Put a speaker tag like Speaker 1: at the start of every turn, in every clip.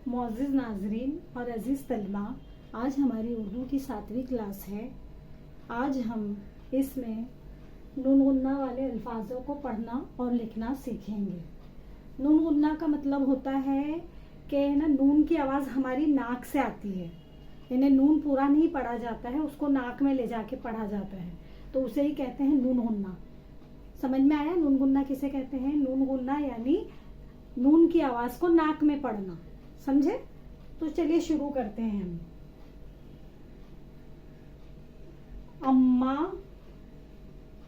Speaker 1: मोअज़्ज़िज़ नाज़रीन और अज़ीज़ तलबा, आज हमारी उर्दू की 7वीं क्लास है। आज हम इसमें नून गुन्ना वाले अल्फाजों को पढ़ना और लिखना सीखेंगे। नून गुन्ना का मतलब होता है कि ना नून की आवाज़ हमारी नाक से आती है, यानी नून पूरा नहीं पढ़ा जाता है, उसको नाक में ले जाके पढ़ा जाता है, तो उसे ही कहते हैं नून गुन्ना। समझ में आया नून गुन्ना किसे कहते हैं? नून गुन्ना यानी नून की आवाज़ को नाक में पढ़ना। समझे? तो चलिए शुरू करते हैं हम। अम्मा,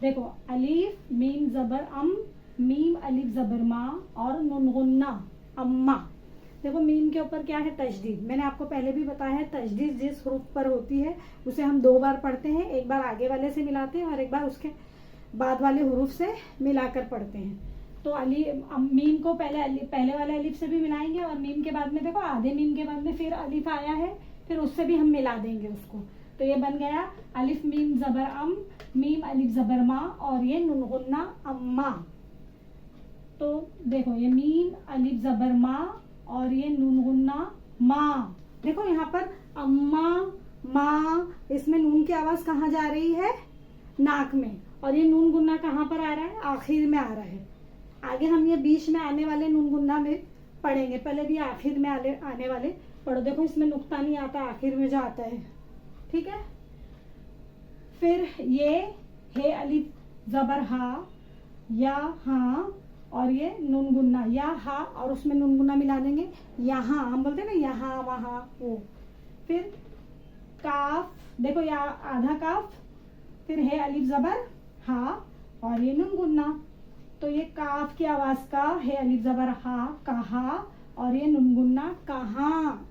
Speaker 1: देखो अलीफ मीम जबर अम, मीम अलिफ जबर मा और नून गुन्ना अम्मा। देखो मीम के ऊपर क्या है? तशदीद। मैंने आपको पहले भी बताया है तशदीद जिस हरूफ पर होती है उसे हम 2 बार पढ़ते हैं, एक बार आगे वाले से मिलाते हैं और एक बार उसके बाद वाले हरूफ से मिलाकर पढ़ते हैं। तो मीम को पहले वाले अलिफ से भी मिलाएंगे और मीम के बाद में देखो आधे मीम के बाद में फिर अलिफ आया है, फिर उससे भी हम मिला देंगे उसको। तो ये बन गया अलिफ मीम जबर अम, मीम अलिफ जबर मा और ये नून गुन्ना अम्मा। तो देखो ये मीम अलिफ जबर मा और ये नून गुन्ना मा। देखो यहाँ पर अम्मा माँ, इसमें नून की आवाज कहाँ जा रही है? नाक में। और ये नून गुन्ना कहाँ पर आ रहा है? आखिर में आ रहा है। आगे हम ये बीच में आने वाले नून गुन्ना में पढ़ेंगे, पहले भी आखिर में आने वाले पढ़ो। देखो इसमें नुक्ता नहीं आता, आखिर में जो आता है, ठीक है। फिर ये हे अलिफ जबर हा, या हाँ, और ये नून गुन्ना या हा और उसमें नून गुन्ना मिला देंगे। यहाँ हम बोलते हैं ना, यहाँ वहाँ वो। फिर काफ, देखो या आधा काफ, फिर है अलिफ जबर हा और ये नून गुन्ना। तो ये काफ की आवाज का है अलिफ जबर हा, कहा, और ये नून गुन्ना कहाँ।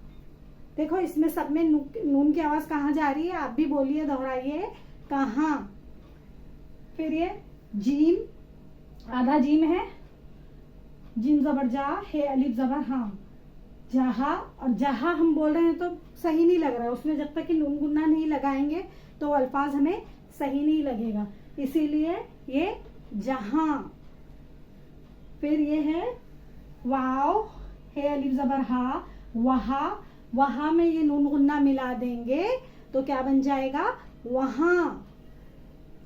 Speaker 1: देखो इसमें सब में नून की आवाज कहाँ जा रही है? आप भी बोलिए, दोहराइए, कहाँ। फिर ये जीम, आधा जीम है, जीम जबर जा, है अलिफ जबर हाँ, जहा। और जहा हम बोल रहे हैं तो सही नहीं लग रहा है, उसमें जब तक कि नून गुन्ना नहीं लगाएंगे तो अल्फाज हमें सही नहीं लगेगा, इसीलिए ये जहां। फिर ये है वाव, है अलिफ जबर हा, वहा। वहा में ये नून गुन्ना मिला देंगे तो क्या बन जाएगा? वहां।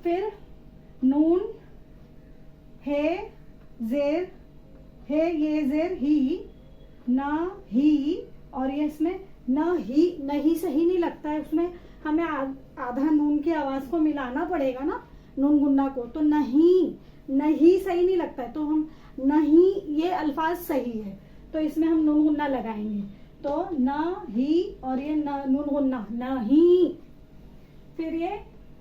Speaker 1: फिर नून है जेर, है ये जेर ही, ना ही, और ये इसमें न ही, नहीं सही नहीं लगता है, उसमें हमें आधा नून की आवाज को मिलाना पड़ेगा ना नून गुन्ना को। तो नहीं, नहीं सही नहीं लगता है, तो हम नहीं, ये अल्फाज सही है तो इसमें हम नून गुन्ना लगाएंगे। तो न ही और ये नून गुन्ना नहीं। फिर ये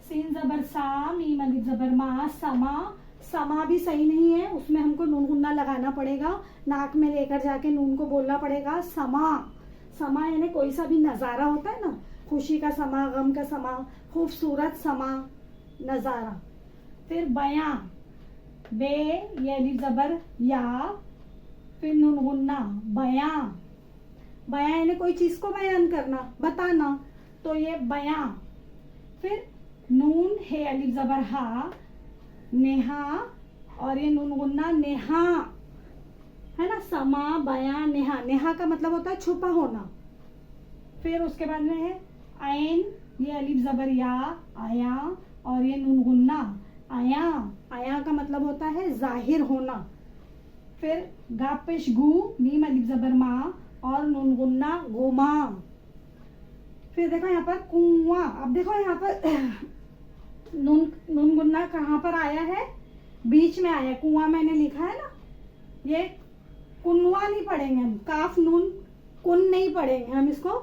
Speaker 1: सीन जबर सा, मीम अलिफ जबर मा, समा। समा भी सही नहीं है, उसमें हमको नून गुन्ना लगाना पड़ेगा, नाक में लेकर जाके नून को बोलना पड़ेगा समा। समा यानी कोई सा भी नजारा होता है ना, खुशी का समा, गम का समा, खूबसूरत समा, नजारा। फिर बयां, बे ये अलिफ जबर या, फिर नून गुन्ना बयां। बयां यानी कोई चीज को बयान करना, बताना, तो ये बयां। फिर नून है अलिफ जबर हा, नेहा, और ये नून गुन्ना नेहा, है ना। समा बयां नेहा, नेहा का मतलब होता है छुपा होना। फिर उसके बाद में है ऐन, ये अलिफ जबर या, आया, और ये नून गुन्ना आया। आया का मतलब होता है जाहिर होना। फिर गा पेश गु, मीम अलिफ जबर मा और नून गुन्ना गुमा। फिर देखो यहाँ पर कुआं। अब देखो यहाँ पर नून गुन्ना कहाँ पर आया है? बीच में आया। कुआं मैंने लिखा है ना, ये कुनवा नहीं पढ़ेंगे हम, काफ नून कुन नहीं पढ़ेंगे हम, इसको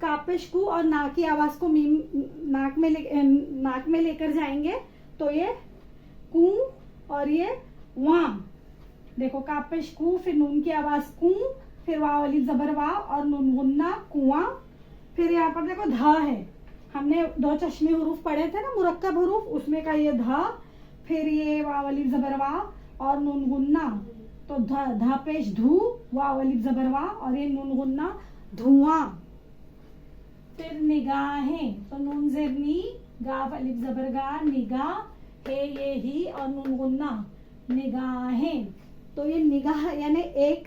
Speaker 1: कापेश कु और ना की आवाज को मीम नाक में लेकर जाएंगे तो ये कु और ये वा। देखो कापेश कु, फिर नून की आवाज कु, फिर वाव अलिफ जबर वा और नून गुन्ना कुआं। फिर यहाँ पर देखो ध है, हमने 2 चश्मे हरूफ पढ़े थे ना, मुरक्कब हरूफ, उसमें का ये ध। फिर ये वाव अलिफ जबर वा और नून गुन्ना, तो ध पेश धू, वाव अलिफ जबर वा और ये नून गुन्ना धुआं। फिर निगाहें, तो नून जेर नी, गाफ अलिफ जबर गा, निगाह, है ये ही और नून गुन्ना निगाहें। तो ये निगाह यानी एक,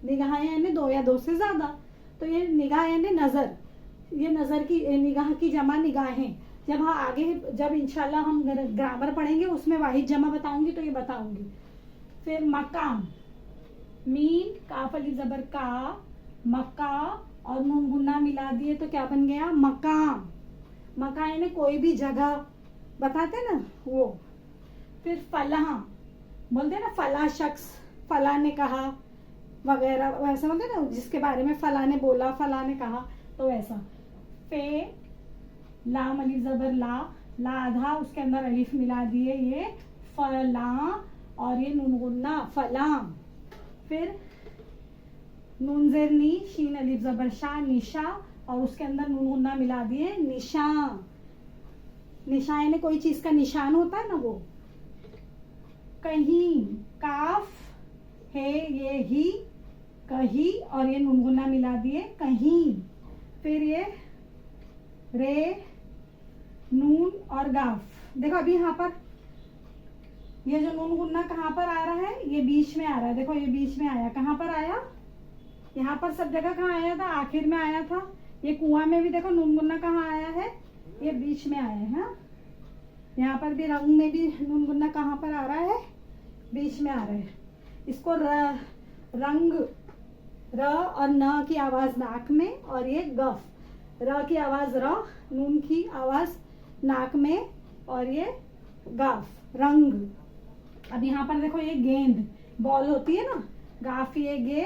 Speaker 1: निगाहें यानी 2 या 2 से ज्यादा। तो ये निगाह यानी नजर, ये नजर की निगाह की जमा निगाहें। जब हाँ आगे जब इंशाल्लाह हम ग्रामर पढ़ेंगे उसमें वाहिद जमा बताऊंगी तो ये बताऊंगी। फिर मकाम, मीम काफ अलिफ जबर का, मक्का और नून गुन्ना मिला दिए तो क्या बन गया मकाम। मकाम यानी कोई भी जगह बताते ना वो। फिर फलाह, बोलते ना फला शख्स, फला ने कहा वगैरह, वैसा बोलते ना जिसके बारे में फला ने बोला, फला ने कहा, तो वैसा। फे लाम अलिफ जबर ला, ला आधा उसके अंदर अलिफ मिला दिए, ये फला और ये नून गुन्ना फलाम। फिर नून जेर नी, शीन अलिफ जबर शाह, निशा और उसके अंदर नून गुन्ना मिला दिए निशा। निशा यानी कोई चीज का निशान होता है ना वो। कहीं, काफ है ये ही, कहीं और ये नून गुन्ना मिला दिए कहीं। फिर ये रे नून और गाफ, देखो अभी यहाँ पर ये जो नून गुन्ना कहाँ पर आ रहा है, ये बीच में आ रहा है, देखो ये बीच में आया, कहाँ पर आया, यहाँ पर सब जगह कहाँ आया था, आखिर में आया था। ये कुआं में भी देखो नून गुन्ना कहाँ आया है, ये बीच में आया है। यहाँ पर भी रंग में भी नून गुन्ना कहाँ पर आ रहा है, बीच में आ रहा है। इसको रंग, र और न की आवाज नाक में, और ये गफ, र की आवाज र, नून की आवाज नाक में, और ये गाफ रंग। अब यहाँ पर देखो ये गेंद बॉल होती है ना, गाफ ये गे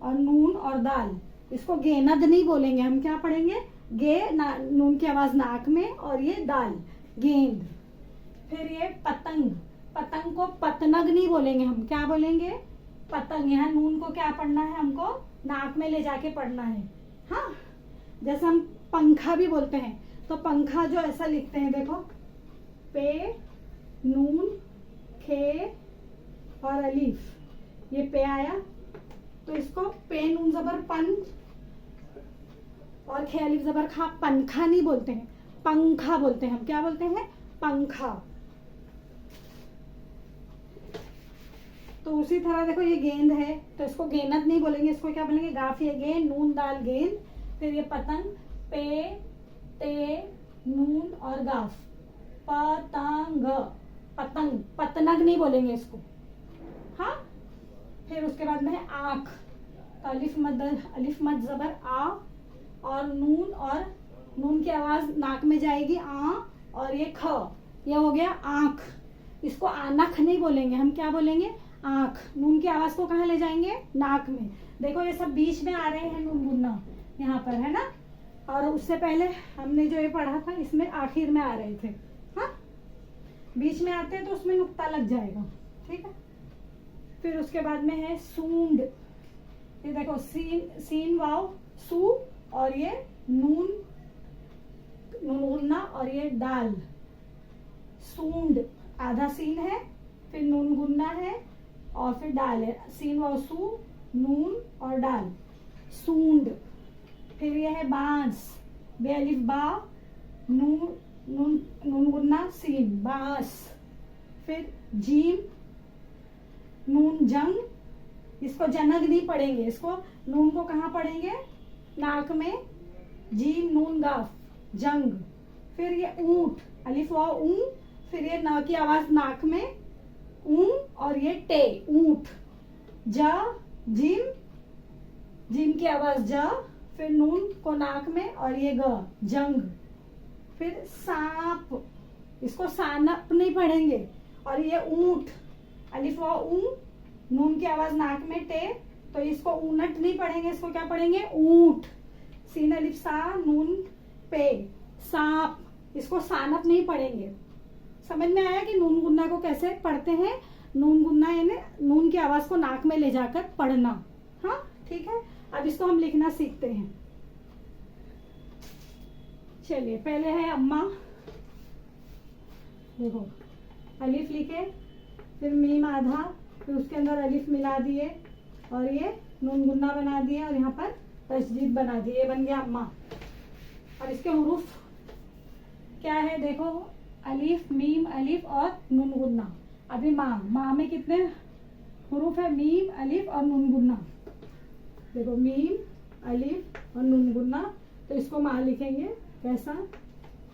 Speaker 1: और नून और दाल, इसको गेनद नहीं बोलेंगे हम, क्या पढ़ेंगे गे नून की आवाज नाक में और ये दाल गेंद। फिर ये पतंग, पतंग को पतनग नहीं बोलेंगे हम, क्या बोलेंगे पतंग। यहाँ नून को क्या पढ़ना है हमको, नाक में ले जाके पढ़ना है। हाँ, जैसे हम पंखा भी बोलते हैं, तो पंखा जो ऐसा लिखते हैं देखो, पे नून खे और अलीफ, ये पे आया तो इसको पे नून जबर पन और खे अलीफ जबर खा, पंखा नहीं बोलते हैं, पंखा बोलते हैं हम, क्या बोलते हैं पंखा। तो उसी तरह देखो ये गेंद है तो इसको गेंद नहीं बोलेंगे, इसको क्या बोलेंगे गाफ ये गेंद, नून दाल गेंद। फिर ये पतंग, पे ते नून और गाफ, पतंग, पतंग, पतनग नहीं बोलेंगे इसको। हाँ, फिर उसके बाद में है आंख, तो अलिफ मद जबर आ और नून की आवाज नाक में जाएगी आ, और ये ख, ये हो गया आंख। इसको आनख नहीं बोलेंगे हम, क्या बोलेंगे आंख। नून की आवाज को कहाँ ले जाएंगे, नाक में। देखो ये सब बीच में आ रहे हैं नून गुन्ना यहाँ पर, है ना। और उससे पहले हमने जो ये पढ़ा था इसमें आखिर में आ रहे थे। हाँ, बीच में आते हैं तो उसमें नुक्ता लग जाएगा, ठीक है। फिर उसके बाद में है सूंड, ये देखो सीन वाव सू और ये नून गुन्ना और ये दाल, सूंड आधा सीन है, फिर नून गुन्ना है और फिर दाल है, सीन वाव सू नून और दाल, सूंड। फिर ये है बांस, बे अलिफ बा नून गुन्ना सीन, बांस। फिर जीम नून जंग, इसको जनक नहीं पढ़ेंगे, इसको नून को कहाँ पढ़ेंगे नाक में, जीम नून गाफ जंग। फिर ये ऊंट, अलिफ वाव ऊं, फिर ये न की आवाज नाक में ऊं और ये टे ऊंट, जा जिम, जिम की आवाज जा, फिर नून को नाक में और ये ग जंग। फिर सांप, इसको सानप नहीं पढ़ेंगे, और ये ऊंट अलिफ वाव ऊं, नून की आवाज नाक में टे, तो इसको ऊनट नहीं पढ़ेंगे, इसको क्या पढ़ेंगे ऊंट, सीन अलिफ सा नून पे, सांप, इसको सानप नहीं पढ़ेंगे। समझ में आया कि नून गुन्ना को कैसे पढ़ते हैं, नून गुन्ना यानी नून की आवाज को नाक में ले जाकर पढ़ना। हाँ ठीक है, अब इसको हम लिखना सीखते हैं। चलिए, पहले है अम्मा, देखो अलिफ लिखे, फिर मीम आधा, फिर उसके अंदर अलिफ मिला दिए और ये नून गुन्ना बना दिए और यहाँ पर तशदीद बना दिए, ये बन गया अम्मा। और इसके हुरूफ क्या है देखो, अलिफ मीम अलिफ और नून गुन्ना। अभी माँ में कितने हुरूफ है, मीम अलिफ और नून गुन्ना। देखो मीम अलिफ और नून गुन्ना। तो इसको माँ लिखेंगे कैसा,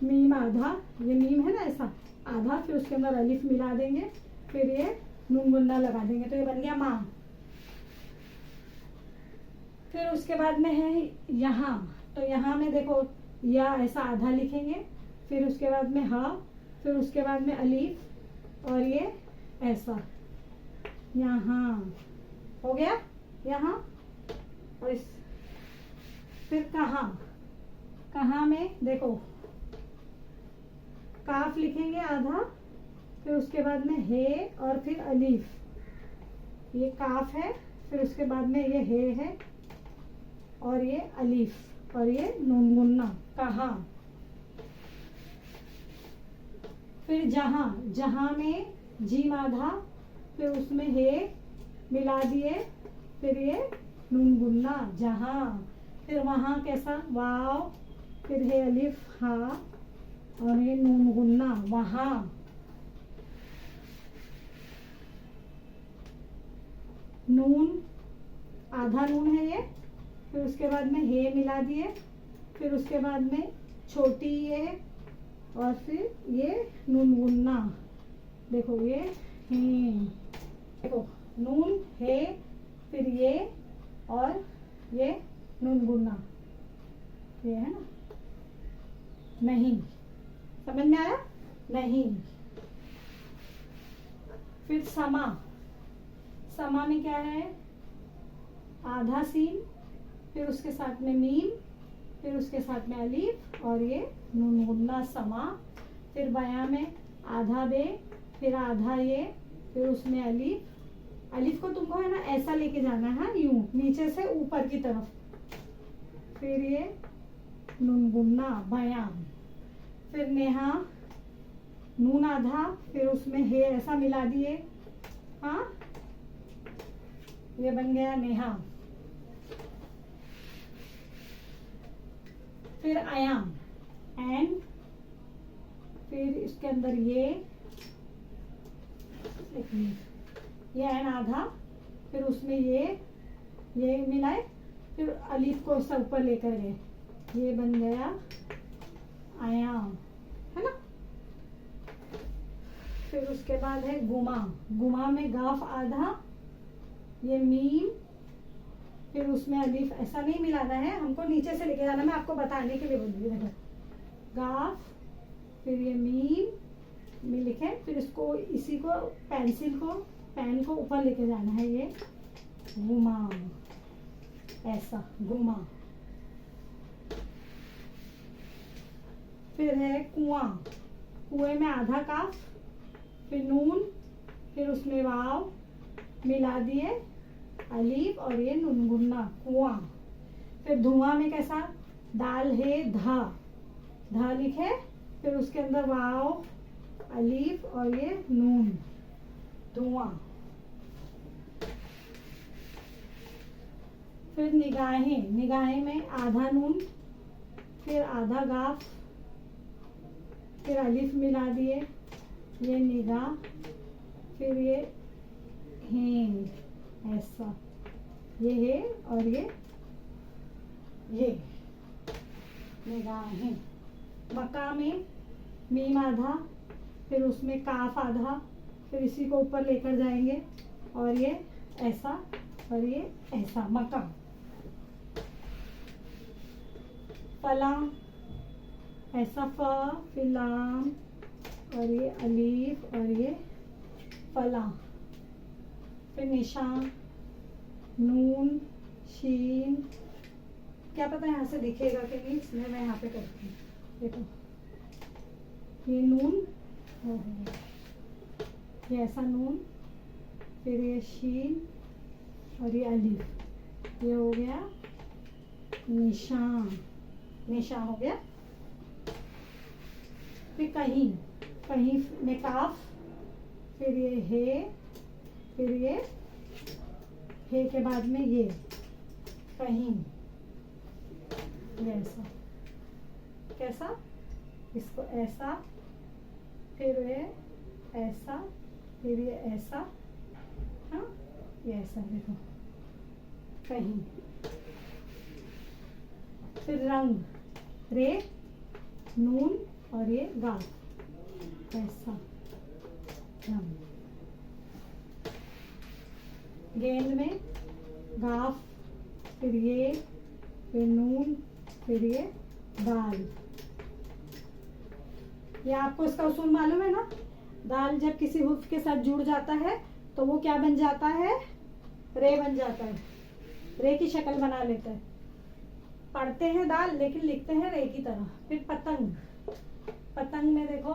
Speaker 1: मीम आधा, ये मीम है ना ऐसा आधा, फिर उसके अंदर अलिफ मिला देंगे, फिर ये नून गुन्ना लगा देंगे, तो ये बन गया माँ। फिर उसके बाद में है यहाँ, तो यहाँ में देखो या ऐसा आधा लिखेंगे, फिर उसके बाद में हा, फिर उसके बाद में अलीफ और ये ऐसा यहाँ हो गया यहाँ। और इस फिर कहाँ, कहाँ में देखो काफ लिखेंगे आधा, फिर उसके बाद में हे और फिर अलीफ, ये काफ है, फिर उसके बाद में ये हे है और ये अलीफ और ये नून गुन्ना कहाँ। फिर जहाँ, जहाँ में जीम आधा, फिर उसमें हे मिला दिए, फिर ये नून गुन्ना जहाँ। फिर वहाँ कैसा वाव, फिर हे अलिफ हा और ये नून गुन्ना वहाँ। नून आधा नून है ये, फिर उसके बाद में हे मिला दिए, फिर उसके बाद में छोटी ये और फिर ये नून गुन्ना, देखो ये देखो नून हे, फिर ये और ये नून गुन्ना, ये है ना, नहीं समझ में आया नहीं। फिर समा, समा में क्या है आधा सीन, फिर उसके साथ में मीम, फिर उसके साथ में अलीफ और ये नून गुन्ना समा। फिर बया में आधा बे, फिर आधा ये, फिर उसमें अलीफ, अलीफ को तुमको है ना ऐसा लेके जाना है यूं नीचे से ऊपर की तरफ, फिर ये नून गुन्ना बया। फिर नेहा नून आधा, फिर उसमें हे ऐसा मिला दिए, हाँ ये बन गया नेहा। फिर आयाम एंड, फिर इसके अंदर ये एन आधा, फिर उसमें ये मिलाए, फिर अलीफ को सब ऊपर लेकर गए, ये बन गया आयाम, है ना। फिर उसके बाद है गुमा, गुमा में गाफ आधा, ये मीम, फिर उसमें अलीफ ऐसा नहीं मिलाना है हमको, नीचे से लेके जाना, मैं आपको बताने के लिए बोल रही हूँ। देखो गाफ, फिर ये मीम में लिखे, फिर इसको इसी को पेंसिल को पेन को ऊपर लेके जाना है, ये गुमा ऐसा गुमा। फिर है कुआं, कुएं में आधा काफ, फिर नून, फिर उसमें वाव मिला दिए अलीफ और ये नून गुन्ना कुआं। फिर धुआं में कैसा दाल है धा, धा लिखे, फिर उसके अंदर वाव अलीफ और ये नून धुआं। फिर निगाहें, निगाहें में आधा नून, फिर आधा गाफ, फिर अलीफ मिला दिए, ये निगाह, फिर ये हैं ऐसा, ये है और ये निगाहें। मक्का में मीम आधा, फिर उसमें काफ आधा, फिर इसी को ऊपर लेकर जाएंगे और ये ऐसा और ये ऐसा मक्का। फला ऐसा फ, फिर लाम और ये अलीफ और ये फला। फिर निशान नून शीन, क्या पता यहाँ से दिखेगा कि नहीं, इसलिए मैं यहाँ पे करती हूँ। देखो ये नून हो गया, ये ऐसा नून, फिर ये शीन और ये अलीफ, ये हो गया निशान, निशान हो गया। फिर कहीं, कहीं में काफ, फिर ये है, फिर ये हे के बाद में ये कहीं, ये ऐसा कैसा, इसको ऐसा, फिर ये ऐसा, फिर ये ऐसा, हाँ ये ऐसा, देखो कहीं। फिर रंग, रे नून और ये गाफ, ऐसा रंग। गेंद में गाफ, फिर ये, फिर नून, फिर ये दाल। ये आपको इसका उसूल मालूम है ना, दाल जब किसी हुर्फ के साथ जुड़ जाता है तो वो क्या बन जाता है, रे बन जाता है, रे की शक्ल बना लेता है। पढ़ते हैं दाल लेकिन लिखते हैं रे की तरह। फिर पतंग, पतंग में देखो,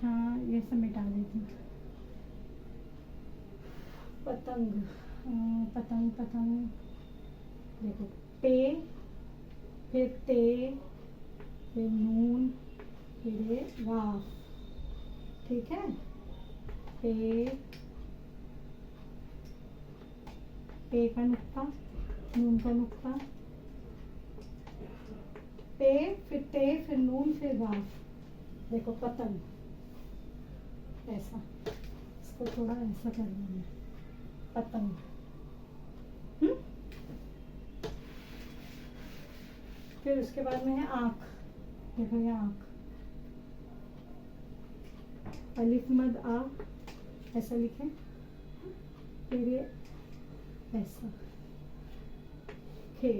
Speaker 1: हाँ ये सब मिटा देती हूँ। पतंग, पतंग पतंग देखो, पे, फिर ते, फिर नून, फिर ये वाफ, ठीक है। पे का नुक्ता, नून का नुक्ता, पे, फिर ते, फिर नून, फिर वाफ। देखो पतंग, ऐसा, इसको थोड़ा ऐसा करना है, पतंग। फिर उसके बाद में है आँख, देखो ये आँख, अलिफ मद आ, ऐसा लिखे, फिर ये ऐसा, खे,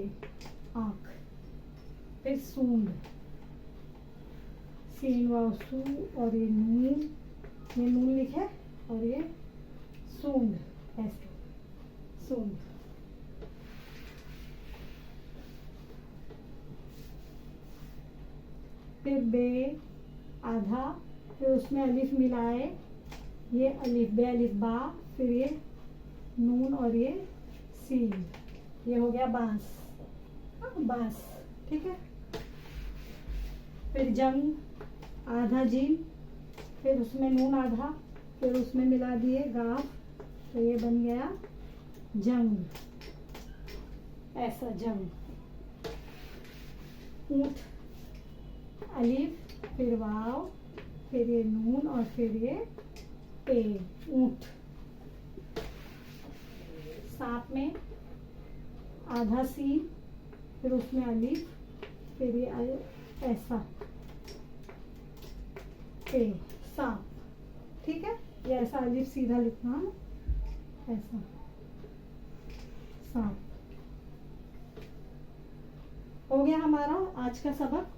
Speaker 1: आँख। फिर सूंड, सीन वाव सू, और ये नून लिखे, और ये सूंड, ऐसे सूंड। फिर बे, आधा, फिर उसमें अलिफ मिलाए, ये अलिफ, बे अलिफ बा, फिर ये नून और ये सीन, ये हो गया बांस, बांस, ठीक है। फिर जंग, आधा जीम, फिर उसमें नून आधा, फिर उसमें मिला दिए गाफ, तो ये बन गया जंग, ऐसा जंग। ऊंट, अलिफ, फिर वाव, फिर ये नून और फिर ये पे, ऊंट। सांप में आधा सीन, फिर उसमें अलिफ, फिर ये ऐसा पे, सांप, ठीक है। ये ऐसा अलिफ सीधा लिखना, ऐसा सांप। हो गया हमारा आज का सबक।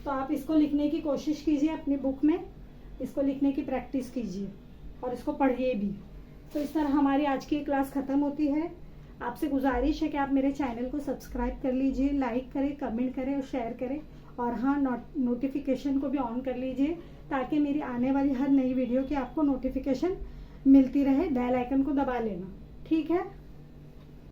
Speaker 1: तो आप इसको लिखने की कोशिश कीजिए अपनी बुक में, इसको लिखने की प्रैक्टिस कीजिए और इसको पढ़िए भी। तो इस तरह हमारी आज की क्लास ख़त्म होती है। आपसे गुजारिश है कि आप मेरे चैनल को सब्सक्राइब कर लीजिए, लाइक करें, कमेंट करें और शेयर करें, और हाँ नोटिफिकेशन को भी ऑन कर लीजिए ताकि मेरी आने वाली हर नई वीडियो की आपको नोटिफिकेशन मिलती रहे। बेल आइकन को दबा लेना, ठीक है।